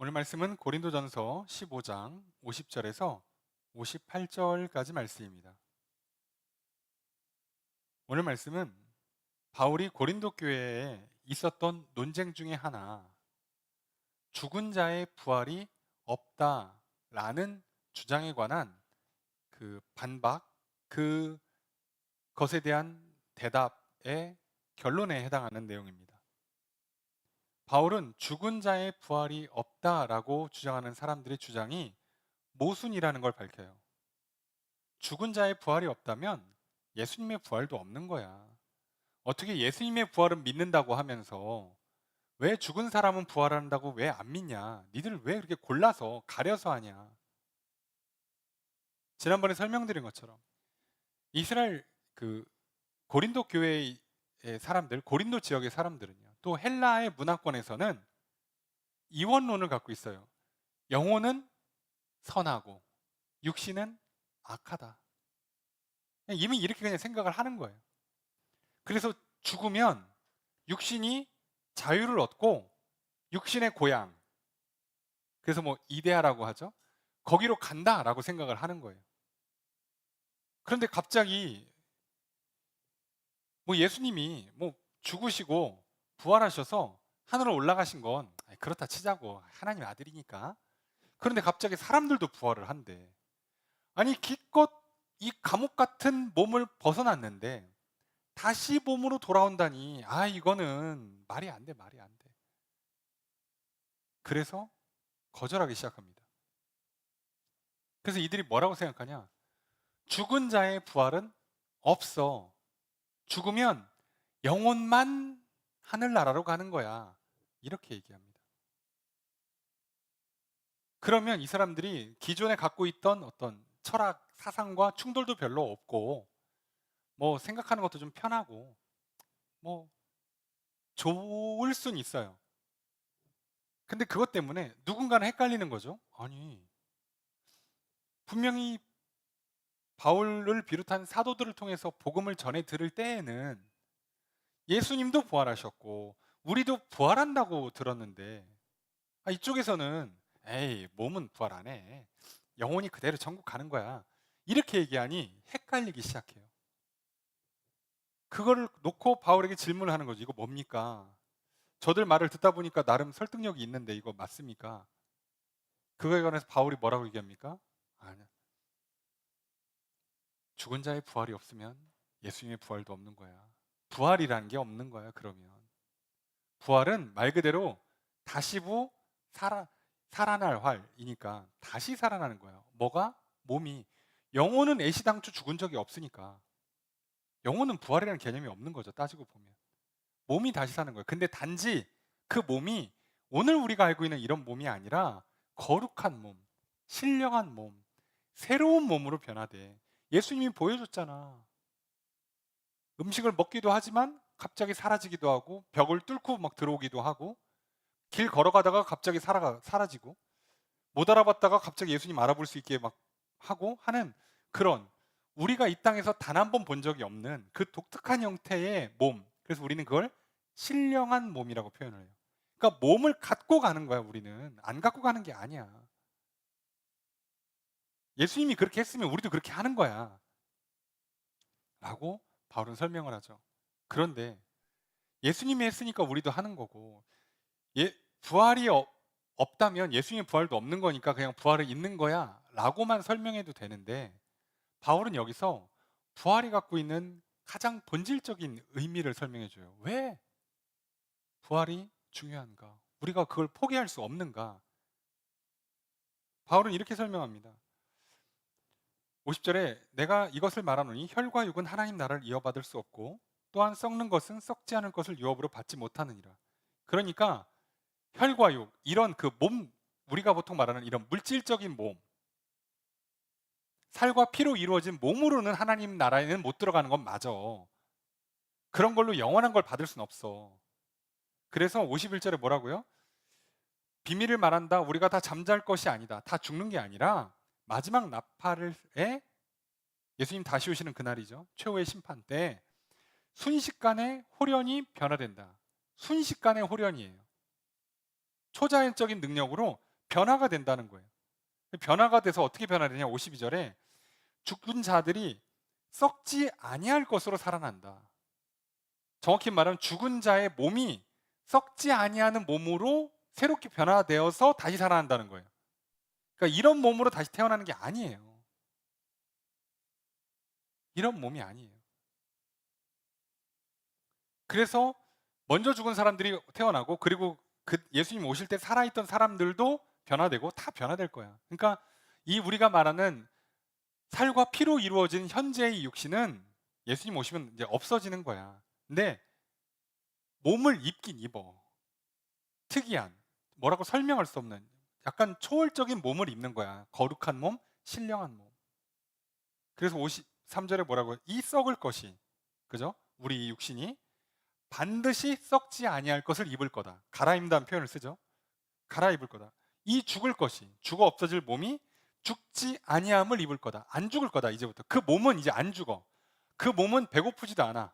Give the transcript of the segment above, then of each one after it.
오늘 말씀은 고린도전서 15장 50절에서 58절까지 말씀입니다. 오늘 말씀은 바울이 고린도 교회에 있었던 논쟁 중에 하나, 죽은 자의 부활이 없다라는 주장에 관한 그 반박, 그것에 대한 대답의 결론에 해당하는 내용입니다. 바울은 죽은 자의 부활이 없다라고 주장하는 사람들의 주장이 모순이라는 걸 밝혀요. 죽은 자의 부활이 없다면 예수님의 부활도 없는 거야. 어떻게 예수님의 부활은 믿는다고 하면서 왜 죽은 사람은 부활한다고 왜 안 믿냐? 니들 왜 그렇게 골라서 가려서 하냐? 지난번에 설명드린 것처럼 이스라엘 그 고린도 교회의 사람들, 고린도 지역의 사람들은요. 또 헬라의 문화권에서는 이원론을 갖고 있어요. 영혼은 선하고 육신은 악하다. 이미 이렇게 그냥 생각을 하는 거예요. 그래서 죽으면 육신이 자유를 얻고 육신의 고향, 그래서 뭐 이데아라고 하죠. 거기로 간다라고 생각을 하는 거예요. 그런데 갑자기 뭐 예수님이 뭐 죽으시고 부활하셔서 하늘로 올라가신 건 그렇다 치자고, 하나님 아들이니까. 그런데 갑자기 사람들도 부활을 한대. 아니 기껏 이 감옥 같은 몸을 벗어났는데 다시 몸으로 돌아온다니, 이거는 말이 안 돼, 말이 안 돼. 그래서 거절하기 시작합니다. 그래서 이들이 뭐라고 생각하냐? 죽은 자의 부활은 없어. 죽으면 영혼만 하늘나라로 가는 거야. 이렇게 얘기합니다. 그러면 이 사람들이 기존에 갖고 있던 어떤 철학, 사상과 충돌도 별로 없고, 뭐 생각하는 것도 좀 편하고, 뭐 좋을 순 있어요. 근데 그것 때문에 누군가는 헷갈리는 거죠. 아니, 분명히 바울을 비롯한 사도들을 통해서 복음을 전해 들을 때에는 예수님도 부활하셨고 우리도 부활한다고 들었는데, 이쪽에서는 에이 몸은 부활 안 해, 영혼이 그대로 천국 가는 거야, 이렇게 얘기하니 헷갈리기 시작해요. 그거를 놓고 바울에게 질문을 하는 거죠. 이거 뭡니까? 저들 말을 듣다 보니까 나름 설득력이 있는데 이거 맞습니까? 그거에 관해서 바울이 뭐라고 얘기합니까? 아니야. 죽은 자의 부활이 없으면 예수님의 부활도 없는 거야. 부활이라는 게 없는 거야. 그러면 부활은 말 그대로 다시부 살아날 활이니까 다시 살아나는 거예요. 뭐가? 몸이. 영혼은 애시당초 죽은 적이 없으니까 영혼은 부활이라는 개념이 없는 거죠. 따지고 보면 몸이 다시 사는 거예요. 근데 단지 그 몸이 오늘 우리가 알고 있는 이런 몸이 아니라 거룩한 몸, 신령한 몸, 새로운 몸으로 변화돼. 예수님이 보여줬잖아. 음식을 먹기도 하지만 갑자기 사라지기도 하고, 벽을 뚫고 막 들어오기도 하고, 길 걸어가다가 갑자기 사라지고, 못 알아봤다가 갑자기 예수님 알아볼 수 있게 막 하고 하는, 그런 우리가 이 땅에서 단 한 번 본 적이 없는 그 독특한 형태의 몸. 그래서 우리는 그걸 신령한 몸이라고 표현을 해요. 그러니까 몸을 갖고 가는 거야. 우리는 안 갖고 가는 게 아니야. 예수님이 그렇게 했으면 우리도 그렇게 하는 거야 라고 바울은 설명을 하죠. 그런데 예수님이 했으니까 우리도 하는 거고, 부활이 없다면 예수님의 부활도 없는 거니까 그냥 부활은 있는 거야 라고만 설명해도 되는데, 바울은 여기서 부활이 갖고 있는 가장 본질적인 의미를 설명해 줘요. 왜 부활이 중요한가? 우리가 그걸 포기할 수 없는가? 바울은 이렇게 설명합니다. 50절에 내가 이것을 말하노니 혈과 육은 하나님 나라를 이어받을 수 없고 또한 썩는 것은 썩지 않을 것을 유업으로 받지 못하느니라. 그러니까 혈과 육, 이런 그 몸, 우리가 보통 말하는 이런 물질적인 몸, 살과 피로 이루어진 몸으로는 하나님 나라에는 못 들어가는 건 맞아. 그런 걸로 영원한 걸 받을 순 없어. 그래서 51절에 뭐라고요? 비밀을 말한다. 우리가 다 잠잘 것이 아니다. 다 죽는 게 아니라 마지막 나팔에, 예수님 다시 오시는 그날이죠. 최후의 심판 때 순식간에 홀연히 변화된다. 순식간에 홀연이에요. 초자연적인 능력으로 변화가 된다는 거예요. 변화가 돼서 어떻게 변화되냐? 52절에 죽은 자들이 썩지 아니할 것으로 살아난다. 정확히 말하면 죽은 자의 몸이 썩지 아니하는 몸으로 새롭게 변화되어서 다시 살아난다는 거예요. 그러니까 이런 몸으로 다시 태어나는 게 아니에요. 이런 몸이 아니에요. 그래서 먼저 죽은 사람들이 태어나고, 그리고 그 예수님 오실 때 살아있던 사람들도 변화되고 다 변화될 거야. 그러니까 이 우리가 말하는 살과 피로 이루어진 현재의 육신은 예수님 오시면 이제 없어지는 거야. 근데 몸을 입긴 입어. 특이한, 뭐라고 설명할 수 없는 약간 초월적인 몸을 입는 거야. 거룩한 몸, 신령한 몸. 그래서 53절에 뭐라고요? 이 썩을 것이, 그죠? 우리 이 육신이 반드시 썩지 아니할 것을 입을 거다. 갈아입는다는 표현을 쓰죠. 갈아입을 거다. 이 죽을 것이, 죽어 없어질 몸이 죽지 아니함을 입을 거다. 안 죽을 거다. 이제부터 그 몸은 이제 안 죽어. 그 몸은 배고프지도 않아.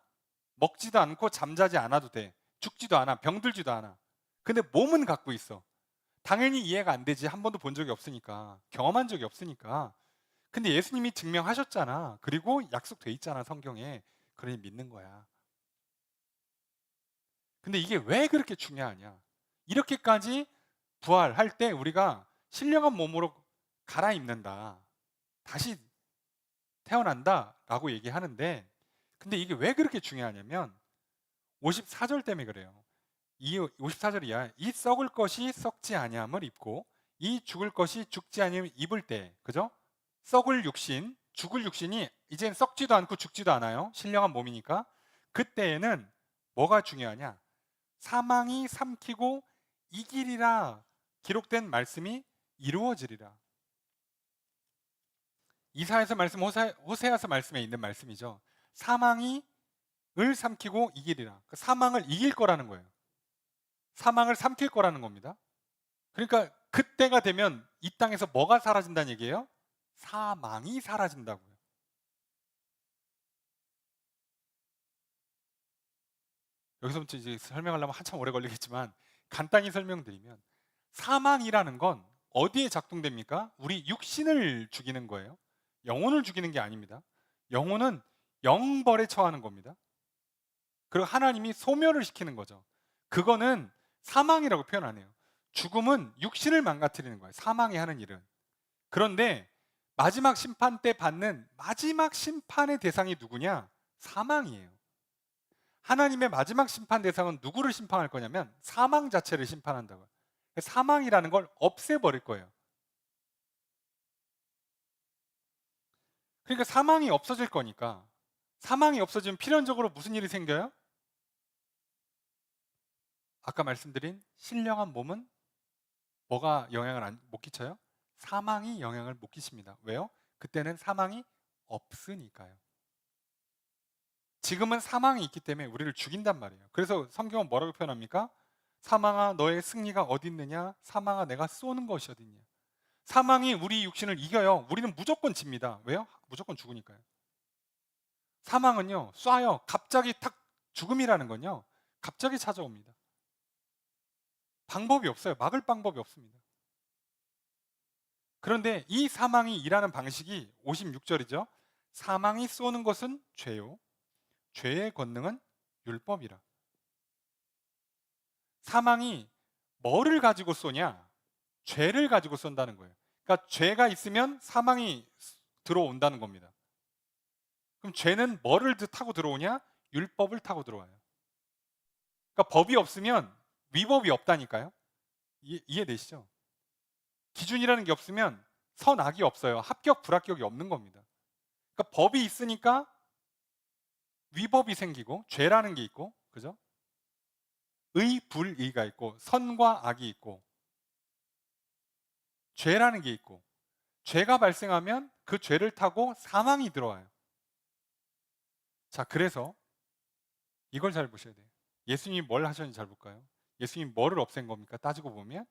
먹지도 않고 잠자지 않아도 돼. 죽지도 않아. 병들지도 않아. 근데 몸은 갖고 있어. 당연히 이해가 안 되지. 한 번도 본 적이 없으니까. 경험한 적이 없으니까. 근데 예수님이 증명하셨잖아. 그리고 약속돼 있잖아, 성경에. 그러니 믿는 거야. 근데 이게 왜 그렇게 중요하냐? 이렇게까지 부활할 때 우리가 신령한 몸으로 갈아입는다. 다시 태어난다 라고 얘기하는데, 근데 이게 왜 그렇게 중요하냐면 54절 때문에 그래요. 이 54절이야. 이 썩을 것이 썩지 아니함을 입고 이 죽을 것이 죽지 아니함을 입을 때, 그죠? 썩을 육신, 죽을 육신이 이젠 썩지도 않고 죽지도 않아요. 신령한 몸이니까. 그때에는 뭐가 중요하냐? 사망이 삼키고 이기리라 기록된 말씀이 이루어지리라. 이사야서 말씀, 호세아서 말씀에 있는 말씀이죠. 사망이 을 삼키고 이기리라. 사망을 이길 거라는 거예요. 사망을 삼킬 거라는 겁니다. 그러니까 그때가 되면 이 땅에서 뭐가 사라진다는 얘기예요? 사망이 사라진다고요. 여기서부터 이제 설명하려면 한참 오래 걸리겠지만 간단히 설명드리면, 사망이라는 건 어디에 작동됩니까? 우리 육신을 죽이는 거예요. 영혼을 죽이는 게 아닙니다. 영혼은 영벌에 처하는 겁니다. 그리고 하나님이 소멸을 시키는 거죠. 그거는 사망이라고 표현 안 해요. 죽음은 육신을 망가뜨리는 거예요. 사망이 하는 일은. 그런데 마지막 심판 때 받는 마지막 심판의 대상이 누구냐? 사망이에요. 하나님의 마지막 심판 대상은 누구를 심판할 거냐면 사망 자체를 심판한다고요. 사망이라는 걸 없애버릴 거예요. 그러니까 사망이 없어질 거니까, 사망이 없어지면 필연적으로 무슨 일이 생겨요? 아까 말씀드린 신령한 몸은 뭐가 영향을 못 끼쳐요? 사망이 영향을 못 끼칩니다. 왜요? 그때는 사망이 없으니까요. 지금은 사망이 있기 때문에 우리를 죽인단 말이에요. 그래서 성경은 뭐라고 표현합니까? 사망아 너의 승리가 어디 있느냐? 사망아 내가 쏘는 것이 어디 있냐? 사망이 우리 육신을 이겨요. 우리는 무조건 집니다. 왜요? 무조건 죽으니까요. 사망은요, 쏴요. 갑자기 탁, 죽음이라는 건요, 갑자기 찾아옵니다. 방법이 없어요. 막을 방법이 없습니다. 그런데 이 사망이 일하는 방식이 56절이죠. 사망이 쏘는 것은 죄요. 죄의 권능은 율법이라. 사망이 뭐를 가지고 쏘냐? 죄를 가지고 쏜다는 거예요. 그러니까 죄가 있으면 사망이 들어온다는 겁니다. 그럼 죄는 뭐를 타고 들어오냐? 율법을 타고 들어와요. 그러니까 법이 없으면 위법이 없다니까요. 이해되시죠? 기준이라는 게 없으면 선악이 없어요. 합격, 불합격이 없는 겁니다. 그러니까 법이 있으니까 위법이 생기고 죄라는 게 있고, 그죠? 의, 불의가 있고 선과 악이 있고 죄라는 게 있고, 죄가 발생하면 그 죄를 타고 사망이 들어와요. 자, 그래서 이걸 잘 보셔야 돼요. 예수님이 뭘 하셨는지 잘 볼까요? 예수님이 뭐를 없앤 겁니까? 따지고 보면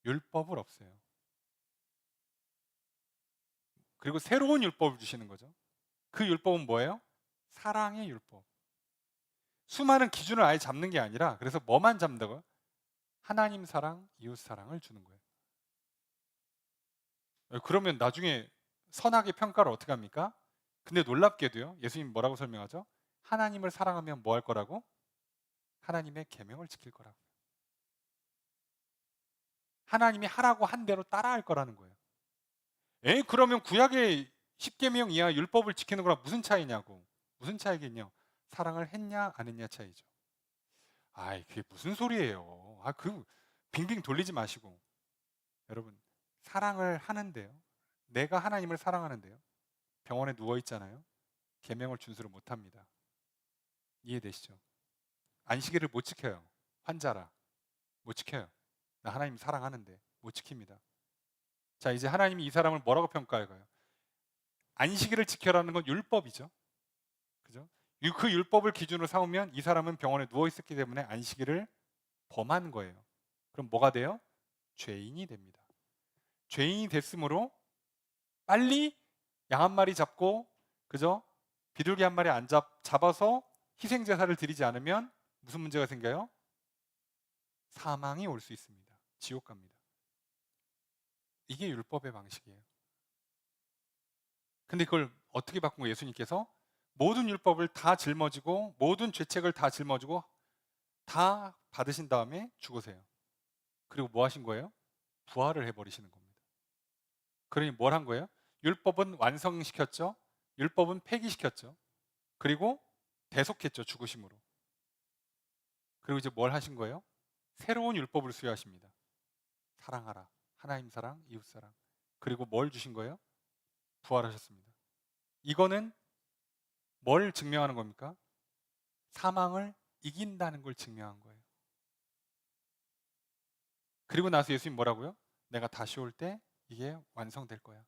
율법을 없애요. 그리고 새로운 율법을 주시는 거죠. 그 율법은 뭐예요? 사랑의 율법. 수많은 기준을 아예 잡는 게 아니라, 그래서 뭐만 잡는다고요? 하나님 사랑, 이웃 사랑을 주는 거예요. 그러면 나중에 선악의 평가를 어떻게 합니까? 근데 놀랍게도요. 예수님 뭐라고 설명하죠? 하나님을 사랑하면 뭐 할 거라고? 하나님의 계명을 지킬 거라고. 하나님이 하라고 한 대로 따라할 거라는 거예요. 그러면 구약의 10계명 이하 율법을 지키는 거랑 무슨 차이냐고. 무슨 차이겠냐? 사랑을 했냐 안 했냐 차이죠. 아이, 그게 무슨 소리예요. 빙빙 돌리지 마시고. 여러분, 사랑을 하는데요. 내가 하나님을 사랑하는데요. 병원에 누워 있잖아요. 계명을 준수를 못 합니다. 이해되시죠? 안식일을 못 지켜요. 환자라. 못 지켜요. 나 하나님 사랑하는데 못 지킵니다. 자, 이제 하나님이 이 사람을 뭐라고 평가할까요? 안식일을 지켜라는 건 율법이죠. 그죠? 그 율법을 기준으로 삼으면 이 사람은 병원에 누워 있었기 때문에 안식일을 범한 거예요. 그럼 뭐가 돼요? 죄인이 됩니다. 죄인이 됐으므로 빨리 양 한 마리 잡고, 그죠? 비둘기 한 마리 안 잡아서 희생 제사를 드리지 않으면 무슨 문제가 생겨요? 사망이 올 수 있습니다. 지옥 갑니다. 이게 율법의 방식이에요. 근데 그걸 어떻게 바꾼 거예요? 예수님께서 모든 율법을 다 짊어지고 모든 죄책을 다 짊어지고 다 받으신 다음에 죽으세요. 그리고 뭐 하신 거예요? 부활을 해버리시는 겁니다. 그러니 뭘 한 거예요? 율법은 완성시켰죠. 율법은 폐기시켰죠. 그리고 대속했죠. 죽으심으로. 그리고 이제 뭘 하신 거예요? 새로운 율법을 수여하십니다. 사랑하라. 하나님 사랑, 이웃 사랑. 그리고 뭘 주신 거예요? 부활하셨습니다. 이거는 뭘 증명하는 겁니까? 사망을 이긴다는 걸 증명한 거예요. 그리고 나서 예수님 뭐라고요? 내가 다시 올 때 이게 완성될 거야.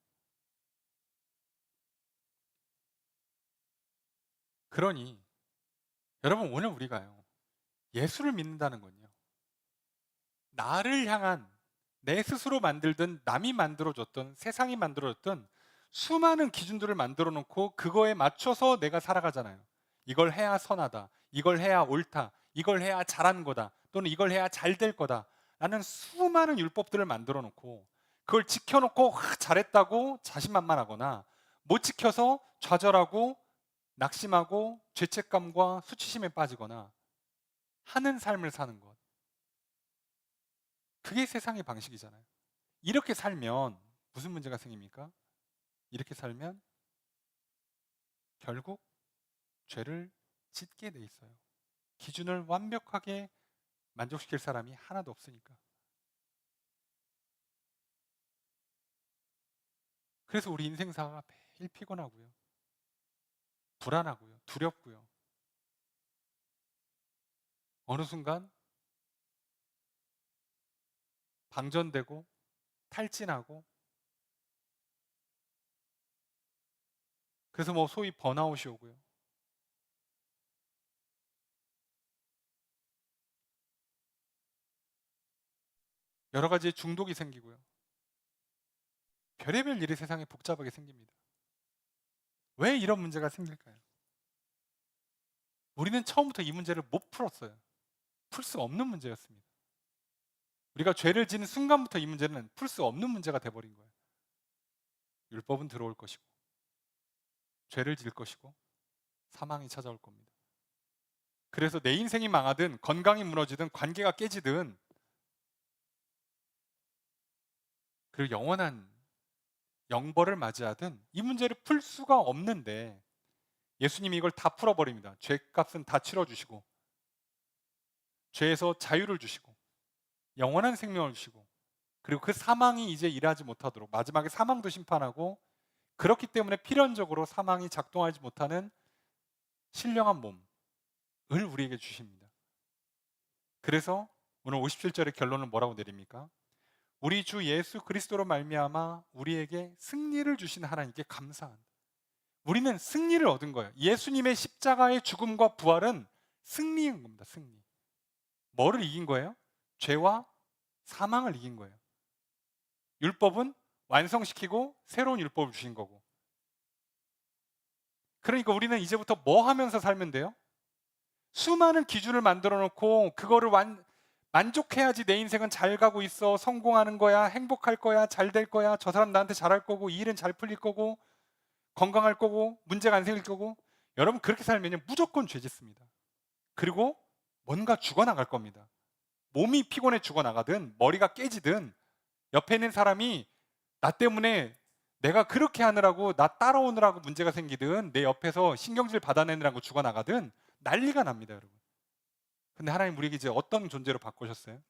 그러니 여러분, 오늘 우리가요, 예수를 믿는다는 건요, 나를 향한, 내 스스로 만들든 남이 만들어줬던, 세상이 만들어줬던 수많은 기준들을 만들어 놓고 그거에 맞춰서 내가 살아가잖아요. 이걸 해야 선하다, 이걸 해야 옳다, 이걸 해야 잘한 거다, 또는 이걸 해야 잘 될 거다 라는 수많은 율법들을 만들어 놓고 그걸 지켜놓고 잘했다고 자신만만하거나, 못 지켜서 좌절하고 낙심하고 죄책감과 수치심에 빠지거나 하는 삶을 사는 것, 그게 세상의 방식이잖아요. 이렇게 살면 무슨 문제가 생깁니까? 이렇게 살면 결국 죄를 짓게 돼 있어요. 기준을 완벽하게 만족시킬 사람이 하나도 없으니까. 그래서 우리 인생사가 매일 피곤하고요, 불안하고요, 두렵고요, 어느 순간 방전되고 탈진하고, 그래서 뭐 소위 번아웃이 오고요. 여러 가지 중독이 생기고요. 별의별 일이 세상에 복잡하게 생깁니다. 왜 이런 문제가 생길까요? 우리는 처음부터 이 문제를 못 풀었어요. 풀 수 없는 문제였습니다. 우리가 죄를 지는 순간부터 이 문제는 풀 수 없는 문제가 돼버린 거예요. 율법은 들어올 것이고, 죄를 질 것이고, 사망이 찾아올 겁니다. 그래서 내 인생이 망하든 건강이 무너지든 관계가 깨지든, 그리고 영원한 영벌을 맞이하든 이 문제를 풀 수가 없는데 예수님이 이걸 다 풀어버립니다. 죄값은 다 치러주시고, 죄에서 자유를 주시고, 영원한 생명을 주시고, 그리고 그 사망이 이제 일하지 못하도록 마지막에 사망도 심판하고, 그렇기 때문에 필연적으로 사망이 작동하지 못하는 신령한 몸을 우리에게 주십니다. 그래서 오늘 57절의 결론은 뭐라고 내립니까? 우리 주 예수 그리스도로 말미암아 우리에게 승리를 주신 하나님께 감사한다. 우리는 승리를 얻은 거예요. 예수님의 십자가의 죽음과 부활은 승리인 겁니다. 승리. 뭐를 이긴 거예요? 죄와 사망을 이긴 거예요. 율법은 완성시키고 새로운 율법을 주신 거고. 그러니까 우리는 이제부터 뭐 하면서 살면 돼요? 수많은 기준을 만들어 놓고 그거를 만족해야지 내 인생은 잘 가고 있어. 성공하는 거야. 행복할 거야. 잘 될 거야. 저 사람 나한테 잘할 거고, 이 일은 잘 풀릴 거고, 건강할 거고, 문제가 안 생길 거고. 여러분 그렇게 살면 무조건 죄 짓습니다. 그리고 뭔가 죽어나갈 겁니다. 몸이 피곤해 죽어나가든 머리가 깨지든 옆에 있는 사람이 나 때문에 내가 그렇게 하느라고 나 따라오느라고 문제가 생기든 내 옆에서 신경질 받아내느라고 죽어나가든 난리가 납니다, 여러분. 근데 하나님 우리에게 이제 어떤 존재로 바꾸셨어요?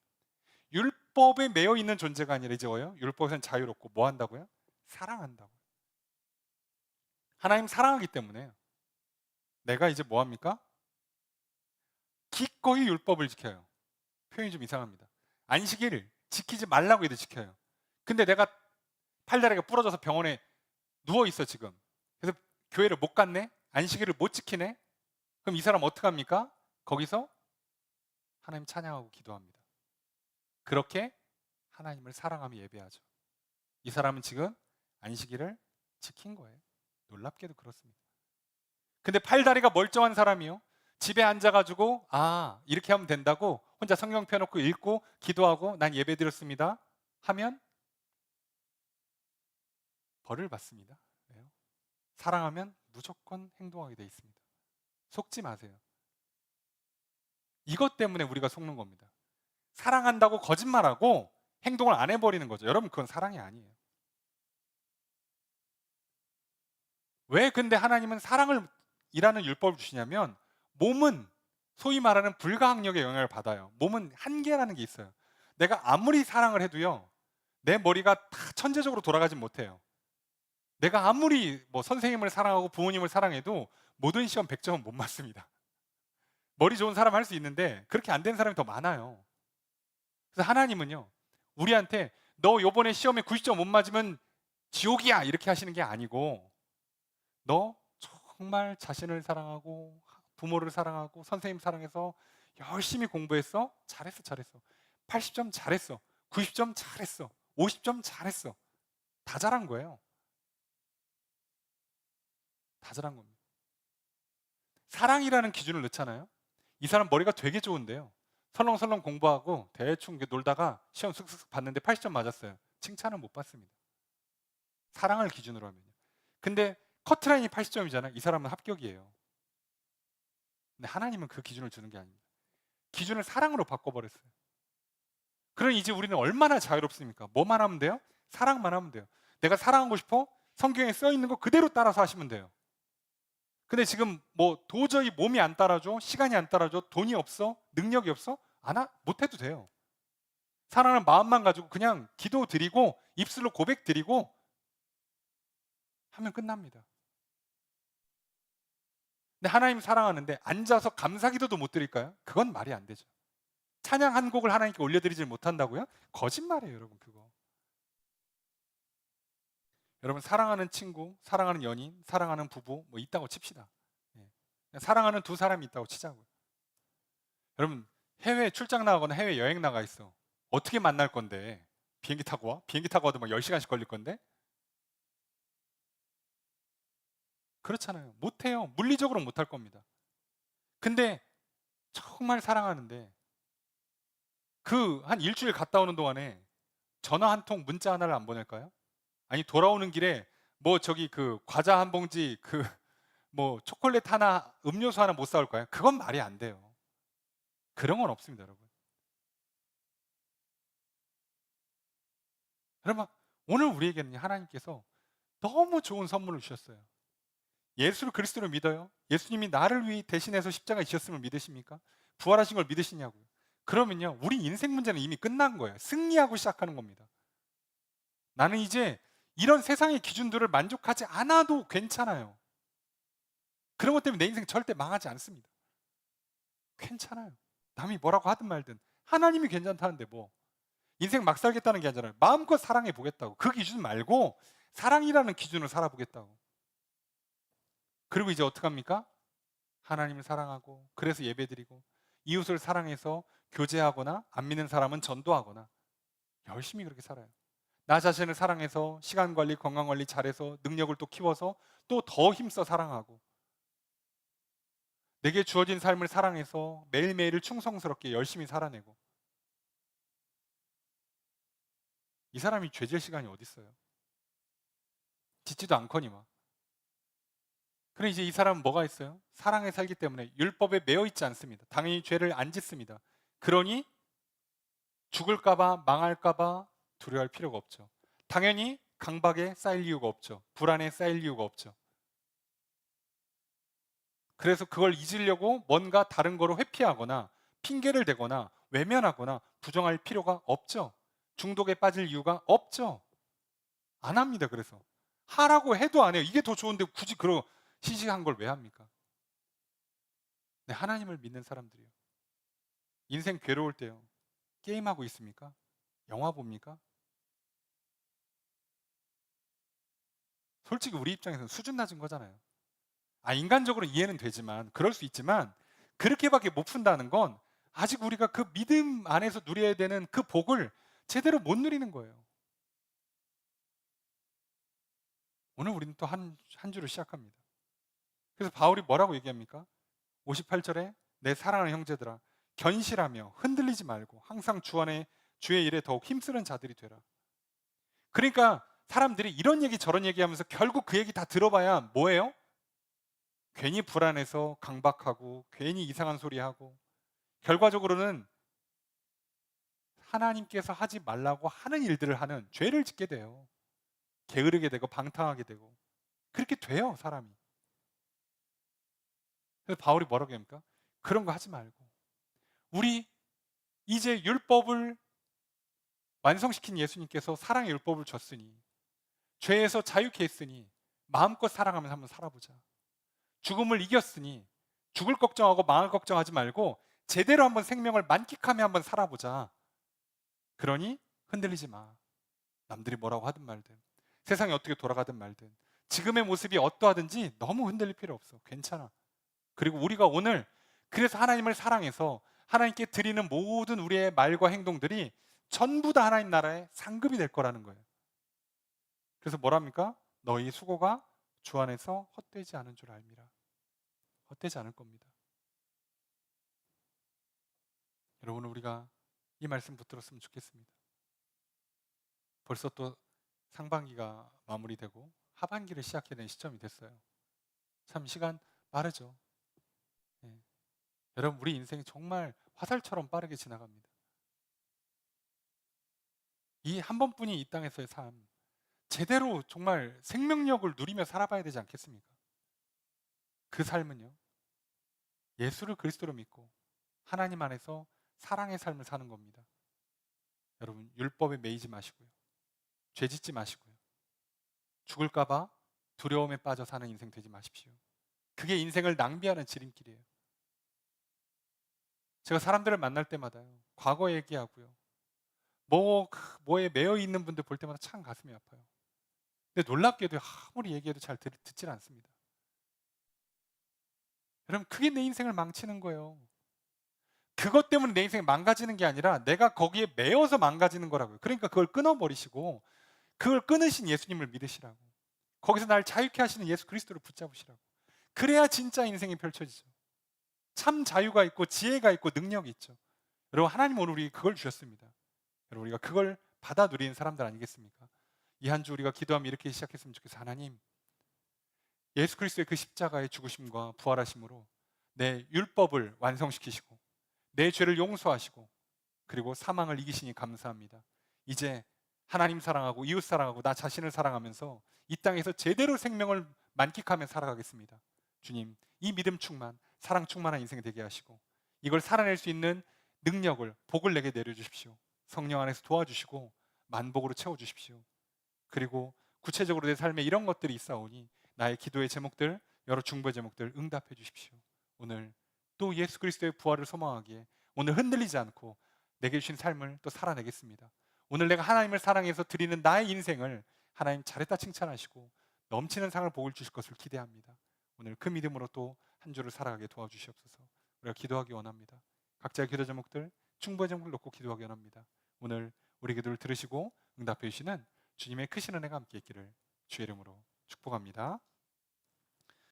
율법에 매여 있는 존재가 아니라 이제 뭐예요? 율법에서는 자유롭고 뭐 한다고요? 사랑한다고. 하나님 사랑하기 때문에 내가 이제 뭐 합니까? 기꺼이 율법을 지켜요. 표현이 좀 이상합니다. 안식일을 지키지 말라고 해도 지켜요. 근데 내가 팔다리가 부러져서 병원에 누워 있어 지금. 그래서 교회를 못 갔네. 안식일을 못 지키네. 그럼 이 사람 어떻게 합니까? 거기서 하나님 찬양하고 기도합니다. 그렇게 하나님을 사랑하며 예배하죠. 이 사람은 지금 안식일을 지킨 거예요. 놀랍게도 그렇습니다. 근데 팔다리가 멀쩡한 사람이요. 집에 앉아가지고 이렇게 하면 된다고 혼자 성경 펴놓고 읽고 기도하고 난 예배 드렸습니다 하면 벌을 받습니다. 왜요? 사랑하면 무조건 행동하게 돼 있습니다. 속지 마세요. 이것 때문에 우리가 속는 겁니다. 사랑한다고 거짓말하고 행동을 안 해버리는 거죠. 여러분 그건 사랑이 아니에요. 왜 근데 하나님은 사랑을 이라는 율법을 주시냐면 몸은 소위 말하는 불가항력의 영향을 받아요. 몸은 한계라는 게 있어요. 내가 아무리 사랑을 해도요, 내 머리가 다 천재적으로 돌아가진 못해요. 내가 아무리 뭐 선생님을 사랑하고 부모님을 사랑해도 모든 시험 100점은 못 맞습니다. 머리 좋은 사람 할 수 있는데 그렇게 안 된 사람이 더 많아요. 그래서 하나님은요, 우리한테 너 요번에 시험에 90점 못 맞으면 지옥이야 이렇게 하시는 게 아니고 너 정말 자신을 사랑하고 부모를 사랑하고 선생님 사랑해서 열심히 공부했어? 잘했어, 잘했어. 80점 잘했어. 90점 잘했어. 50점 잘했어. 다 잘한 거예요. 다 잘한 겁니다. 사랑이라는 기준을 넣잖아요. 이 사람 머리가 되게 좋은데요. 설렁설렁 공부하고 대충 놀다가 시험 슥슥 봤는데 80점 맞았어요. 칭찬을 못 받습니다. 사랑을 기준으로 하면요. 근데 커트라인이 80점이잖아요. 이 사람은 합격이에요. 근데 하나님은 그 기준을 주는 게 아닙니다. 기준을 사랑으로 바꿔버렸어요. 그럼 이제 우리는 얼마나 자유롭습니까? 뭐만 하면 돼요? 사랑만 하면 돼요. 내가 사랑하고 싶어? 성경에 써 있는 거 그대로 따라서 하시면 돼요. 근데 지금 뭐 도저히 몸이 안 따라줘, 시간이 안 따라줘, 돈이 없어, 능력이 없어? 못 해도 돼요. 사랑하는 마음만 가지고 그냥 기도 드리고 입술로 고백 드리고 하면 끝납니다. 근데 하나님 사랑하는데 앉아서 감사기도도 못 드릴까요? 그건 말이 안 되죠. 찬양 한 곡을 하나님께 올려드리질 못한다고요? 거짓말이에요, 여러분 그거. 여러분 사랑하는 친구, 사랑하는 연인, 사랑하는 부부 뭐 있다고 칩시다. 사랑하는 두 사람이 있다고 치자고요. 여러분 해외 출장 나가거나 해외 여행 나가 있어. 어떻게 만날 건데? 비행기 타고 와? 비행기 타고 와도 막 10시간씩 걸릴 건데? 그렇잖아요. 못해요. 물리적으로 못할 겁니다. 근데 정말 사랑하는데 그 한 일주일 갔다 오는 동안에 전화 한 통, 문자 하나를 안 보낼까요? 아니 돌아오는 길에 뭐 저기 그 과자 한 봉지 그 뭐 초콜릿 하나, 음료수 하나 못 사올까요? 그건 말이 안 돼요. 그런 건 없습니다, 여러분. 여러분 오늘 우리에게는 하나님께서 너무 좋은 선물을 주셨어요. 예수를 그리스도로 믿어요? 예수님이 나를 위해 대신해서 십자가에 지셨음을 믿으십니까? 부활하신 걸 믿으시냐고요? 그러면요, 우리 인생 문제는 이미 끝난 거예요. 승리하고 시작하는 겁니다. 나는 이제 이런 세상의 기준들을 만족하지 않아도 괜찮아요. 그런 것 때문에 내 인생 절대 망하지 않습니다. 괜찮아요. 남이 뭐라고 하든 말든 하나님이 괜찮다는데 뭐 인생 막 살겠다는 게 아니잖아요. 마음껏 사랑해 보겠다고. 그 기준 말고 사랑이라는 기준으로 살아보겠다고. 그리고 이제 어떡합니까? 하나님을 사랑하고 그래서 예배드리고 이웃을 사랑해서 교제하거나 안 믿는 사람은 전도하거나 열심히 그렇게 살아요. 나 자신을 사랑해서 시간 관리, 건강 관리 잘해서 능력을 또 키워서 또 더 힘써 사랑하고 내게 주어진 삶을 사랑해서 매일매일을 충성스럽게 열심히 살아내고 이 사람이 죄질 시간이 어디 있어요? 짓지도 않거니와. 그래 이제 이 사람은 뭐가 있어요? 사랑에 살기 때문에 율법에 매여 있지 않습니다. 당연히 죄를 안 짓습니다. 그러니 죽을까봐 망할까봐 두려워할 필요가 없죠. 당연히 강박에 쌓일 이유가 없죠. 불안에 쌓일 이유가 없죠. 그래서 그걸 잊으려고 뭔가 다른 거로 회피하거나 핑계를 대거나 외면하거나 부정할 필요가 없죠. 중독에 빠질 이유가 없죠. 안 합니다. 그래서 하라고 해도 안 해요. 이게 더 좋은데 굳이 그런 시시한 걸 왜 합니까? 네, 하나님을 믿는 사람들이요. 인생 괴로울 때요. 게임하고 있습니까? 영화 봅니까? 솔직히 우리 입장에서는 수준 낮은 거잖아요. 인간적으로 이해는 되지만, 그럴 수 있지만, 그렇게밖에 못 푼다는 건 아직 우리가 그 믿음 안에서 누려야 되는 그 복을 제대로 못 누리는 거예요. 오늘 우리는 또 한 주를 시작합니다. 그래서 바울이 뭐라고 얘기합니까? 58절에 내 사랑하는 형제들아, 견실하며 흔들리지 말고 항상 주 안에 주의 일에 더욱 힘쓰는 자들이 되라. 그러니까 사람들이 이런 얘기 저런 얘기하면서 결국 그 얘기 다 들어봐야 뭐예요? 괜히 불안해서 강박하고 괜히 이상한 소리하고 결과적으로는 하나님께서 하지 말라고 하는 일들을 하는 죄를 짓게 돼요. 게으르게 되고 방탕하게 되고 그렇게 돼요, 사람이. 그래서 바울이 뭐라고 합니까? 그런 거 하지 말고 우리 이제 율법을 완성시킨 예수님께서 사랑의 율법을 줬으니 죄에서 자유케 했으니 마음껏 사랑하면서 한번 살아보자. 죽음을 이겼으니 죽을 걱정하고 망할 걱정하지 말고 제대로 한번 생명을 만끽하며 한번 살아보자. 그러니 흔들리지 마. 남들이 뭐라고 하든 말든 세상이 어떻게 돌아가든 말든 지금의 모습이 어떠하든지 너무 흔들릴 필요 없어. 괜찮아. 그리고 우리가 오늘 그래서 하나님을 사랑해서 하나님께 드리는 모든 우리의 말과 행동들이 전부 다 하나님 나라의 상급이 될 거라는 거예요. 그래서 뭐랍니까? 너희 수고가 주 안에서 헛되지 않은 줄 알미라. 헛되지 않을 겁니다. 여러분, 우리가 이 말씀 붙들었으면 좋겠습니다. 벌써 또 상반기가 마무리되고 하반기를 시작해야 되는 시점이 됐어요. 참 시간 빠르죠. 예. 여러분, 우리 인생이 정말 화살처럼 빠르게 지나갑니다. 이 한 번뿐이 이 땅에서의 삶, 제대로 정말 생명력을 누리며 살아봐야 되지 않겠습니까? 그 삶은요, 예수를 그리스도로 믿고 하나님 안에서 사랑의 삶을 사는 겁니다. 여러분, 율법에 매이지 마시고요. 죄 짓지 마시고요. 죽을까봐 두려움에 빠져 사는 인생 되지 마십시오. 그게 인생을 낭비하는 지름길이에요. 제가 사람들을 만날 때마다요, 과거 얘기하고요. 뭐에 매여 있는 분들 볼 때마다 참 가슴이 아파요. 근데 놀랍게도 아무리 얘기해도 잘 듣질 않습니다. 여러분, 그게 내 인생을 망치는 거예요. 그것 때문에 내 인생이 망가지는 게 아니라 내가 거기에 매여서 망가지는 거라고요. 그러니까 그걸 끊어버리시고 그걸 끊으신 예수님을 믿으시라고. 거기서 날 자유케 하시는 예수 그리스도를 붙잡으시라고. 그래야 진짜 인생이 펼쳐지죠. 참 자유가 있고 지혜가 있고 능력이 있죠. 여러분, 하나님 오늘 우리 그걸 주셨습니다. 여러분, 우리가 그걸 받아 누리는 사람들 아니겠습니까? 이 한 주 우리가 기도하면 이렇게 시작했으면 좋겠어요. 하나님, 예수 그리스도의 그 십자가의 죽으심과 부활하심으로 내 율법을 완성시키시고 내 죄를 용서하시고 그리고 사망을 이기시니 감사합니다. 이제 하나님 사랑하고 이웃 사랑하고 나 자신을 사랑하면서 이 땅에서 제대로 생명을 만끽하며 살아가겠습니다. 주님, 이 믿음 충만, 사랑 충만한 인생이 되게 하시고 이걸 살아낼 수 있는 능력을, 복을 내게 내려주십시오. 성령 안에서 도와주시고 만복으로 채워주십시오. 그리고 구체적으로 내 삶에 이런 것들이 있사오니 나의 기도의 제목들, 여러 중보의 제목들 응답해 주십시오. 오늘 또 예수 그리스도의 부활을 소망하기에 오늘 흔들리지 않고 내게 주신 삶을 또 살아내겠습니다. 오늘 내가 하나님을 사랑해서 드리는 나의 인생을 하나님 잘했다 칭찬하시고 넘치는 상을 복을 주실 것을 기대합니다. 오늘 그 믿음으로 또 한 주를 살아가게 도와주시옵소서. 우리가 기도하기 원합니다. 각자의 기도 제목들, 중보의 제목을 놓고 기도하기 원합니다. 오늘 우리 기도를 들으시고 응답해 주시는 주님의 크신 은혜가 함께 있기를 주의 이름으로 축복합니다.